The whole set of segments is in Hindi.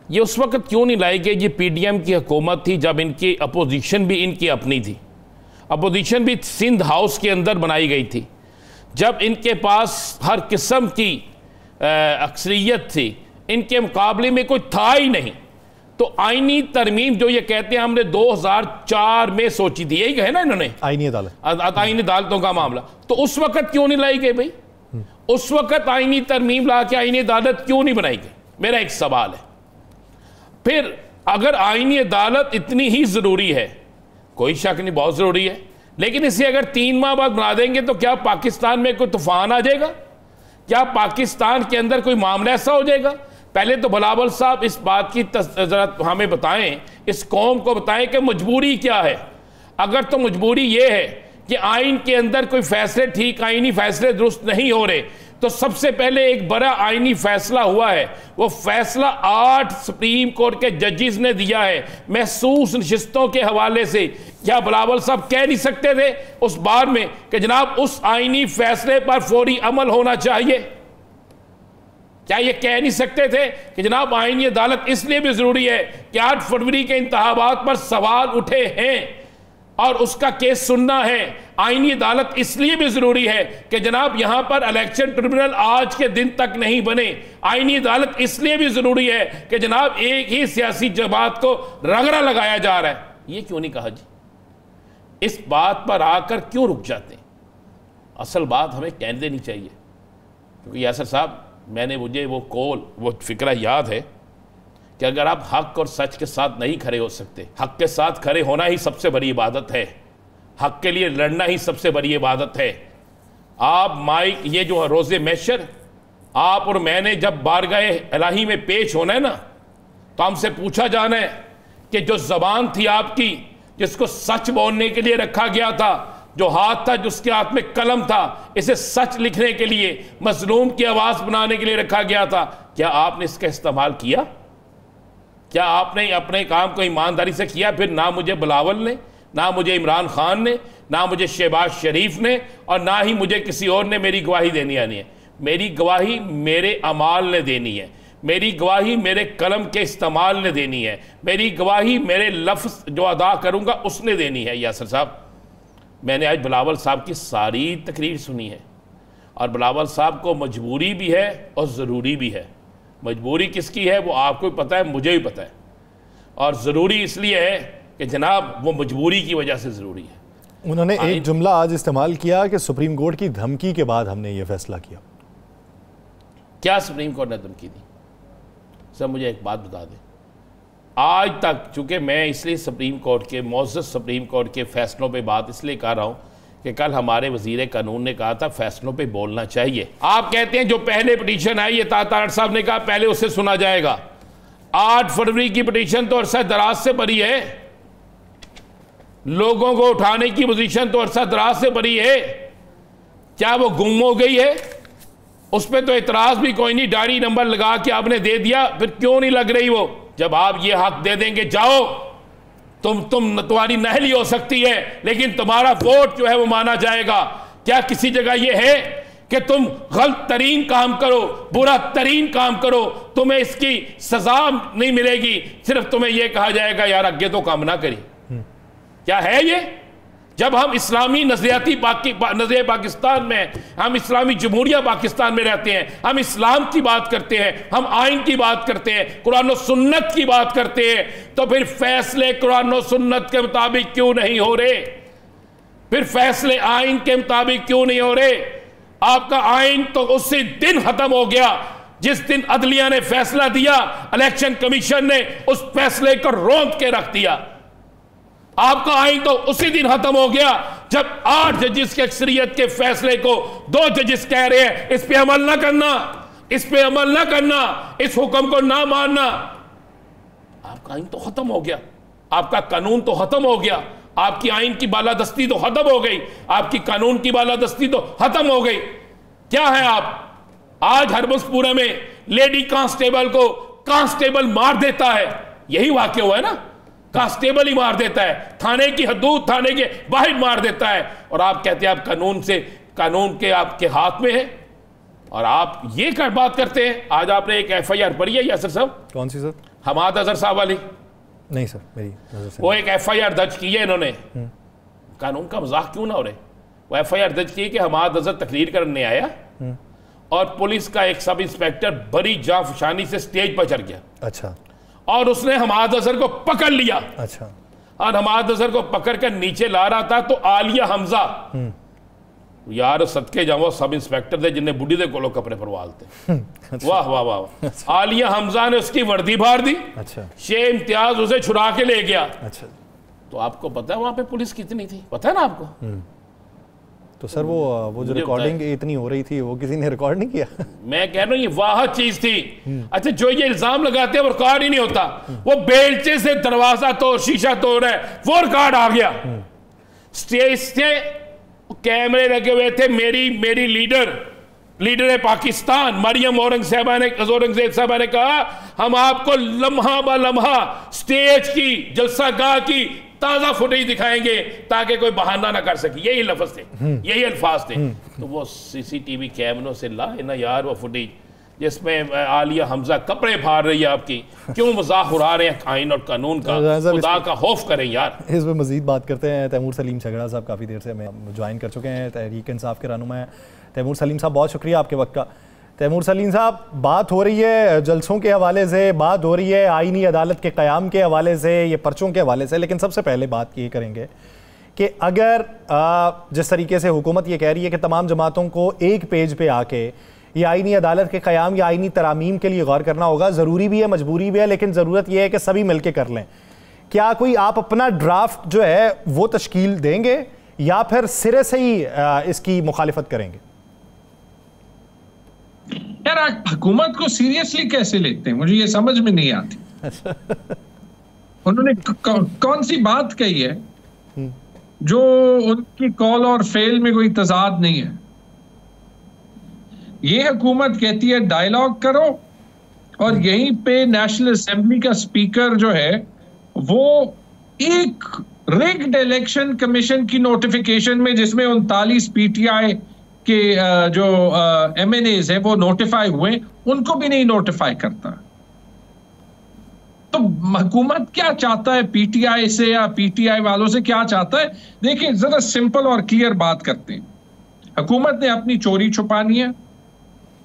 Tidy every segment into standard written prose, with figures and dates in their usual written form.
ये उस वक्त क्यों नहीं लाई कि ये पीडीएम की हुकूमत थी, जब इनकी अपोजिशन भी इनकी अपनी थी, अपोजिशन भी सिंध हाउस के अंदर बनाई गई थी, जब इनके पास हर किस्म की अक्सरियत थी, इनके मुकाबले में कोई था ही नहीं। तो आईनी तरमीम जो ये कहते हैं हमने 2004 में सोची थी, यही कहे ना इन्होंने, आईनी अदालतों का मामला, तो उस वक्त क्यों नहीं लाई गई भाई? उस वक्त आईनी तरमीम ला के आईनी अदालत क्यों नहीं बनाई गई? मेरा एक सवाल है। फिर अगर आईनी अदालत इतनी ही जरूरी है, कोई शक नहीं बहुत जरूरी है, लेकिन इसे अगर 3 माह बाद बना देंगे तो क्या पाकिस्तान में कोई तूफान आ जाएगा? क्या पाकिस्तान के अंदर कोई मामला ऐसा हो जाएगा? पहले तो बिलावल साहब इस बात की जरा हमें बताएं, इस कौम को बताएं कि मजबूरी क्या है। अगर तो मजबूरी ये है कि आइन के अंदर कोई फैसले ठीक आइनी फैसले दुरुस्त नहीं हो रहे, तो सबसे पहले एक बड़ा आइनी फैसला हुआ है, वो फैसला 8 सुप्रीम कोर्ट के जजेस ने दिया है महसूस नशिस्तों के हवाले से। क्या बिलावल साहब कह नहीं सकते थे उस बार में कि जनाब उस आइनी फैसले पर फौरी अमल होना चाहिए? क्या ये कह नहीं सकते थे कि जनाब आईनी अदालत इसलिए भी जरूरी है कि 8 फरवरी के इंतखाबात पर सवाल उठे हैं और उसका केस सुनना है। आईनी अदालत इसलिए भी जरूरी है कि जनाब यहां पर इलेक्शन ट्रिब्यूनल आज के दिन तक नहीं बने। आईनी अदालत इसलिए भी जरूरी है कि जनाब एक ही सियासी जमात को रगड़ा लगाया जा रहा है। ये क्यों नहीं कहा जी? इस बात पर आकर क्यों रुक जाते हैं? असल बात हमें कहने देनी चाहिए, क्योंकि यासर साहब मुझे वो फिक्रा याद है कि अगर आप हक और सच के साथ नहीं खड़े हो सकते, हक के साथ खड़े होना ही सबसे बड़ी इबादत है, हक के लिए लड़ना ही सबसे बड़ी इबादत है। आप माइक ये जो रोज़े महशर आप और मैंने जब बारगाह इलाही में पेश होना है ना, तो हमसे पूछा जाना है कि जो ज़बान थी आपकी, जिसको सच बोलने के लिए रखा गया था, जो हाथ था जिसके हाथ में कलम था, इसे सच लिखने के लिए, मजलूम की आवाज़ बनाने के लिए रखा गया था, क्या आपने इसका इस्तेमाल किया? क्या आपने अपने काम को ईमानदारी से किया? फिर ना मुझे बिलावल ने, ना मुझे इमरान खान ने, ना मुझे शहबाज शरीफ ने, और ना ही मुझे किसी और ने मेरी गवाही देनी आनी है। मेरी गवाही मेरे अमाल ने देनी है, मेरी गवाही मेरे कलम के इस्तेमाल ने देनी है, मेरी गवाही मेरे लफ्ज़ जो अदा करूँगा उसने देनी है। यासर साहब, मैंने आज बिलावल साहब की सारी तकरीर सुनी है, और बिलावल साहब को मजबूरी भी है और ज़रूरी भी है। मजबूरी किसकी है वो आपको भी पता है, मुझे भी पता है, और ज़रूरी इसलिए है कि जनाब वो मजबूरी की वजह से ज़रूरी है। उन्होंने एक जुमला आज इस्तेमाल किया कि सुप्रीम कोर्ट की धमकी के बाद हमने ये फैसला किया। क्या सुप्रीम कोर्ट ने धमकी दी? सर मुझे एक बात बता दें, आज तक, चूंकि मैं इसलिए सुप्रीम कोर्ट के मोअज़्ज़ज़ सुप्रीम कोर्ट के फैसलों पे बात इसलिए कर रहा हूँ कि कल हमारे वज़ीर कानून ने कहा था फैसलों पे बोलना चाहिए। आप कहते हैं जो पहले पिटीशन आई, ये तारड़ साहब ने कहा पहले उसे सुना जाएगा। 8 फरवरी की पिटीशन तो अरसा दराज से भरी है, लोगों को उठाने की पोजीशन तो अरसा दराज से भरी है, क्या वो गुम हो गई है? उस पर तो इतराज भी कोई नहीं, डायरी नंबर लगा के आपने दे दिया, फिर क्यों नहीं लग रही वो? जब आप ये हक दे देंगे जाओ, तुम्हारी नहली हो सकती है, लेकिन तुम्हारा वोट जो है वो माना जाएगा। क्या किसी जगह ये है कि तुम गलत तरीन काम करो, बुरा तरीन काम करो, तुम्हें इसकी सजा नहीं मिलेगी, सिर्फ तुम्हें यह कहा जाएगा यार अगे तो काम ना करी? क्या है ये? जब हम इस्लामी नजरियाती नजरिया पाकिस्तान में, हम इस्लामी जमहूरिया पाकिस्तान में रहते हैं, हम इस्लाम की बात करते हैं, हम आइन की बात करते हैं, कुरान और सुन्नत की बात करते हैं, तो फिर फैसले कुरान और सुन्नत के मुताबिक क्यों नहीं हो रहे? फिर फैसले आइन के मुताबिक क्यों नहीं हो रहे? आपका आइन तो उसी दिन खत्म हो गया जिस दिन अदलिया ने फैसला दिया, इलेक्शन कमीशन ने उस फैसले को रोंद के रख दिया। आपका आइन तो उसी दिन खत्म हो गया जब 8 जजेस के अक्सरियत के फैसले को 2 जजेस कह रहे हैं इस पे अमल ना करना, इस पे अमल ना करना, इस हुक्म को ना मानना। आपका आइन तो खत्म हो गया, आपका कानून तो खत्म हो गया, आपकी आइन की बालादस्ती तो खत्म हो गई, आपकी कानून की बालादस्ती तो खत्म हो गई। क्या है आप आज हरबसपुरा में लेडी कांस्टेबल को कांस्टेबल मार देता है, यही वाकया हुआ है ना, कांस्टेबल ही मार देता है, थाने की हदूद थाने के बाहर मार देता है, और आप कहते हैं आप कानून के आपके हाथ में है, और आप ये बात करते हैं। आज आपने एक FIR पढ़ी है यासर साहब? कौन सी सर? हमाद अजहर साहब वाली? नहीं सर, मेरी नजर से वो एक FIR दर्ज की है इन्होंने, कानून का मजाक क्यों ना हो रहे। वो FIR दर्ज की है कि हमाद अजहर तकरीर करने आया और पुलिस का एक सब इंस्पेक्टर बड़ी जाफशानी से स्टेज पर चढ़ गया। अच्छा। और उसने हमाद अजहर को पकड़ लिया। अच्छा। और हमाद अजहर को पकड़ कर नीचे ला रहा था तो आलिया हमजा, यार सदके जाओ, सब इंस्पेक्टर थे जिन्हें बुढ़ी दे कोलो कपड़े परवालते। वाह वाह वाह। आलिया हमजा ने उसकी वर्दी फाड़ दी। अच्छा। शे इम्तियाज उसे छुड़ा के ले गया। अच्छा। तो आपको पता है वहां पे पुलिस कितनी थी, पता है ना आपको? तो सर वो जो रिकॉर्डिंग इतनी हो रही थी वो किसी ने रिकॉर्ड नहीं किया? मैं कह रहा हूं ये वाह चीज थी। अच्छा, जो ये इल्जाम लगाते हैं वो रिकॉर्ड ही नहीं होता। वो बेलचे से दरवाजा तोड़, शीशा तोड़ रहा है, वो रिकॉर्ड आ गया। स्टेज से कैमरे लगे हुए थे। मेरी लीडर पाकिस्तान मरियम औरंगजेब साहबा ने कहा हम आपको लम्हा ब लम्हा स्टेज की, जलसागाह की ताजा फुटेज दिखाएंगे ताकि कोई बहाना ना कर सके। यही लफ्ज थे, यही अल्फाज थे। तो वो CCTV कैमरों से लाए ना यार वो फुटेज जिसमें आलिया हमजा कपड़े फाड़ रही है आपकी। क्यों मजाक उड़ा रहे हैं आइन और कानून का? खुदा का खौफ करें यार। इस पर मजीद बात करते हैं। तैमूर सलीम झगड़ा साहब काफ़ी देर से हमें ज्वाइन कर चुके हैं, तहरीक इंसाफ के रहनुमा हैं। तैमूर सलीम साहब बहुत शुक्रिया आपके वक्त का। तैमूर सलीम साहब, बात हो रही है जलसों के हवाले से, बात हो रही है आईनी अदालत के क़याम के हवाले से, ये पर्चों के हवाले से, लेकिन सबसे पहले बात ये करेंगे कि अगर जिस तरीके से हुकूमत ये कह रही है कि तमाम जमातों को एक पेज पे आके ये आईनी अदालत के क़याम या आईनी तरामीम के लिए गौर करना होगा, ज़रूरी भी है, मजबूरी भी है, लेकिन ज़रूरत यह है कि सभी मिल के कर लें। क्या कोई आप अपना ड्राफ्ट जो है वो तश्कील देंगे या फिर सिरे से ही इसकी मुखालिफत करेंगे? यार आज हुकूमत को सीरियसली कैसे लेते हैं, मुझे ये समझ में नहीं आती। उन्होंने कौन सी बात कही है जो उनकी कॉल और फेल में कोई तजाद नहीं है? ये हुकूमत कहती है डायलॉग करो और यहीं पे नेशनल असेंबली का स्पीकर जो है वो एक रिग्ड इलेक्शन कमीशन की नोटिफिकेशन में, जिसमें 39 PTI के जो MNAs है वो नोटिफाई हुए, उनको भी नहीं नोटिफाई करता। तो हुकूमत क्या चाहता है PTI से या PTI वालों से क्या चाहता है? देखिए जरा सिंपल और क्लियर बात करते हैं। हुकूमत ने अपनी चोरी छुपानी है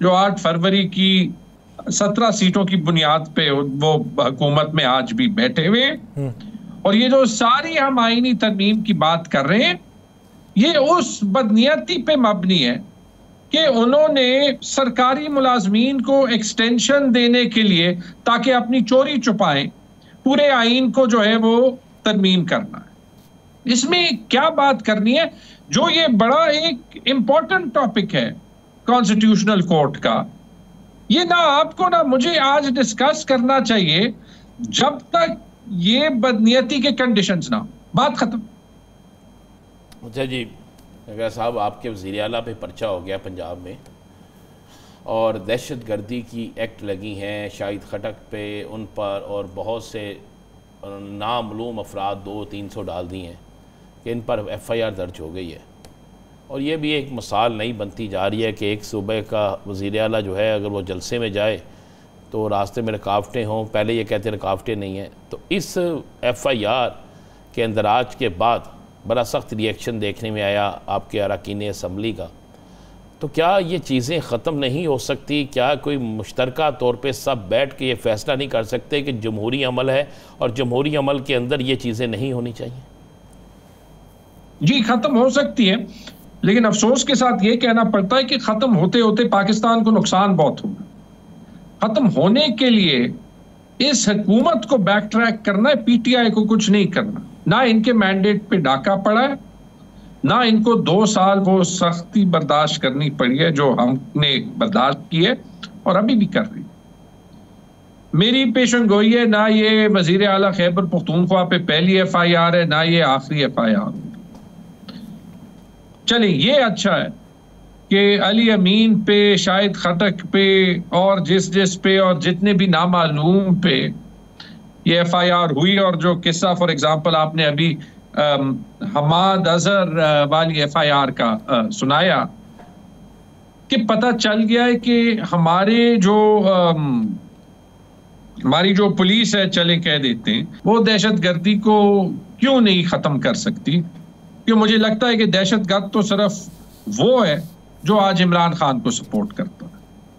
जो 8 फरवरी की 17 सीटों की बुनियाद पे वो हुकूमत में आज भी बैठे हुए हैं। और ये जो सारी हम आईनी तरमीम की बात कर रहे हैं ये उस बदनीयती पे मबनी है कि उन्होंने सरकारी मुलाजमीन को एक्सटेंशन देने के लिए, ताकि अपनी चोरी छुपाएं, पूरे आईन को जो है वो तरमीम करना है। इसमें क्या बात करनी है? जो ये बड़ा एक इंपॉर्टेंट टॉपिक है कॉन्स्टिट्यूशनल कोर्ट का, ये ना आपको ना मुझे आज डिस्कस करना चाहिए जब तक ये बदनीयती के कंडीशंस ना, बात खत्म। अच्छा जी, नगरा साहब, आपके वज़ीर आला पे पर्चा हो गया पंजाब में और दहशत गर्दी की एक्ट लगी हैं शाहिद खटक पे, उन पर और बहुत से नामालूम अफराद 200-300 डाल दी हैं कि इन पर FIR दर्ज हो गई है। और ये भी एक मिसाल नहीं बनती जा रही है कि एक सूबे का वज़ीर आला जो है अगर वो जलसे में जाए तो रास्ते में रुकावटें हों। पहले ये कहते रुकावटें नहीं हैं, तो इस FIR के अंदराज के बाद बड़ा सख्त रिएक्शन देखने में आया आपके अरकान असम्बली का। तो क्या ये चीज़ें ख़त्म नहीं हो सकती? क्या कोई मुश्तरका तौर पे सब बैठ के ये फ़ैसला नहीं कर सकते कि जमहूरी अमल है और जमहूरी अमल के अंदर ये चीज़ें नहीं होनी चाहिए? जी ख़त्म हो सकती है, लेकिन अफसोस के साथ ये कहना पड़ता है कि ख़त्म होते होते पाकिस्तान को नुकसान बहुत होगा। ख़त्म होने के लिए इस हुकूमत को बैक ट्रैक करना है, PTI को कुछ नहीं करना। ना इनके मैंडेट पे डाका पड़ा है, ना इनको 2 साल वो सख्ती बर्दाश्त करनी पड़ी है जो हमने बर्दाश्त की है और अभी भी कर रही है। मेरी पेशन गोई है, ना ये वजीर आला खैबर पख्तूनख्वा पे पहली FIR है, ना ये आखिरी FIR। चले ये अच्छा है कि अली अमीन पे, शाहिद खटक पे और जिस पे और जितने भी नामालूम पे ये FIR हुई, और जो किस्सा फॉर एग्जांपल आपने अभी हमाद अजहर वाली FIR का सुनाया कि पता चल गया है कि हमारे जो हमारी जो पुलिस है, चले कह देते हैं, वो दहशतगर्दी को क्यों नहीं खत्म कर सकती? क्योंकि मुझे लगता है कि दहशतगर्द तो सिर्फ वो है जो आज इमरान खान को सपोर्ट करता है।